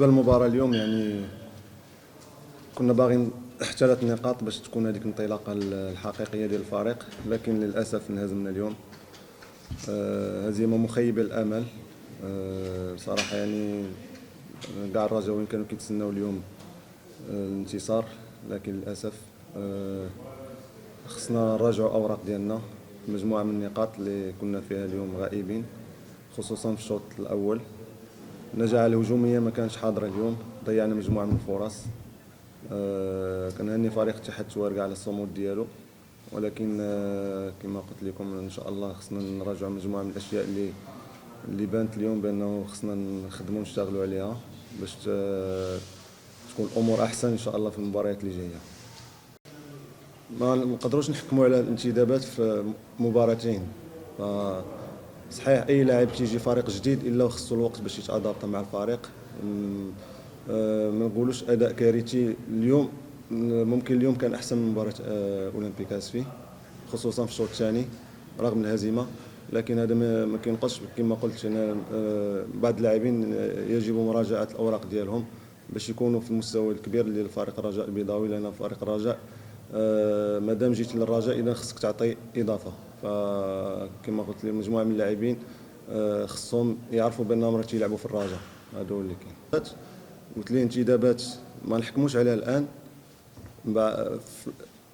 بالنسبه للمباراه اليوم يعني كنا باغيين 3 نقاط باش تكون هذيك الانطلاقه الحقيقيه ديال الفريق، لكن للاسف انهزمنا اليوم. هزيمه مخيبه الامل. صراحه يعني كاع الرجاويين كانوا كيتسناو اليوم الانتصار، لكن للاسف خصنا نراجعوا اوراق ديالنا. مجموعه من النقاط اللي كنا فيها اليوم غائبين، خصوصا في الشوط الاول. النجاعه الهجوميه ما كانش حاضره اليوم، ضيعنا مجموعه من الفرص. كنهني فريق اتحاد التوارقه على الصمود ديالو، ولكن كما قلت لكم ان شاء الله خصنا نراجعوا مجموعه من الاشياء اللي بانت اليوم بانه خصنا نخدموا ونشتغلوا عليها باش تكون الامور احسن ان شاء الله في المباريات اللي جايه. ما نقدروش نحكموا على الانتدابات في مباراتين. صحيح اي لاعب تيجي فريق جديد الا وخصو الوقت باش يتادابط مع الفريق. ما نقولوش اداء كارثي اليوم، ممكن اليوم كان احسن من مباراه اولمبيك اسفي، خصوصا في الشوط الثاني رغم الهزيمه. لكن هذا ما كينقصش كما قلت انا. بعض اللاعبين يجب مراجعه الاوراق ديالهم باش يكونوا في المستوى الكبير اللي الفريق الرجاء البيضاوي، لان فريق الرجاء مادام جيت للرجاء اذا خصك تعطي اضافه. فكما قلت لي مجموعه من اللاعبين خصهم يعرفوا بانهم راه تيلعبوا في الرجاء. هذا هو اللي كاين. قلت لي انتدابات ما نحكموش عليها الان، في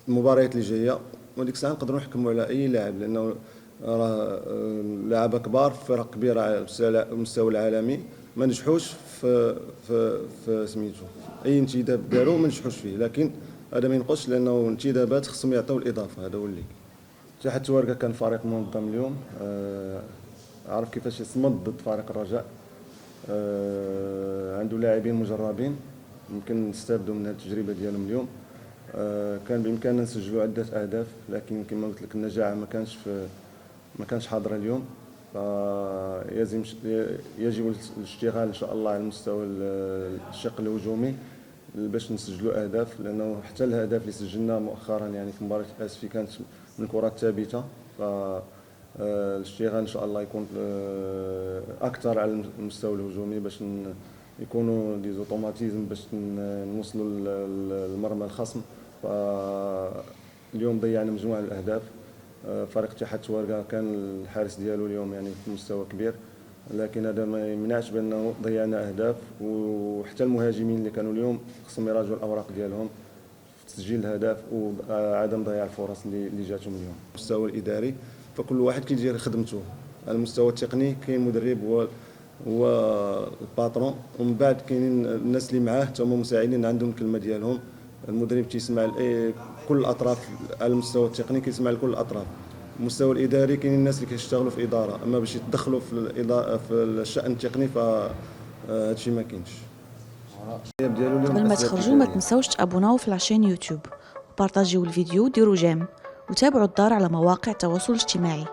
المباريات اللي جايه وديك الساعه نقدروا نحكموا على اي لاعب، لانه راه لاعب كبار في فرق كبيره على المستوى العالمي ما نجحوش في سميتو اي انتداب داروا ما نجحوش فيه. لكن هذا ما ينقصش لانه الانتدابات خصهم يعطيو الاضافه. هذا هو اللي اتحاد التوارقه كان فريق منظم اليوم، عرف كيفاش يصمد ضد فريق الرجاء. عنده لاعبين مجربين يمكن نستافدوا من هذه التجربه ديالهم اليوم. كان بامكاننا نسجلوا عده اهداف، لكن كما قلت لك النجاعه ما كانش حاضره اليوم. يجب الاشتغال ان شاء الله على مستوى الشق الهجومي باش نسجلوا اهداف، لانه حتى الاهداف اللي سجلنا مؤخرا يعني في مباراه اسفي كانت من كرات ثابته. الاشتغال ان شاء الله يكون اكثر على المستوى الهجومي باش يكونوا دي زوتوماتيزم باش نوصلوا للمرمى الخصم. اليوم ضيعنا مجموعه من الاهداف. فريق اتحاد التوارقه كان الحارس ديالو اليوم يعني في مستوى كبير، لكن هذا ما يمنعش بانه ضيعنا اهداف. وحتى المهاجمين اللي كانوا اليوم خصهم يراجعوا الاوراق ديالهم في تسجيل الاهداف وعدم ضياع الفرص اللي جاتهم اليوم. المستوى الاداري فكل واحد كيدير خدمته. على المستوى التقني كاين مدرب هو الباترون، ومن بعد كاينين الناس اللي معاه حتى هما مساعدين عندهم الكلمه ديالهم. المدرب تيسمع كل الاطراف، على المستوى التقني كيسمع لكل الاطراف. المستوى الاداري كاينين الناس اللي كيشتغلوا في اداره، اما باش يتدخلوا في الشان التقني فهادشي ما كاينش. قبل ما تخرجوا ما تنسوش تابوناو في العشان يوتيوب وبارطاجيو الفيديو وديروا جيم وتابعوا الدار على مواقع التواصل الاجتماعي.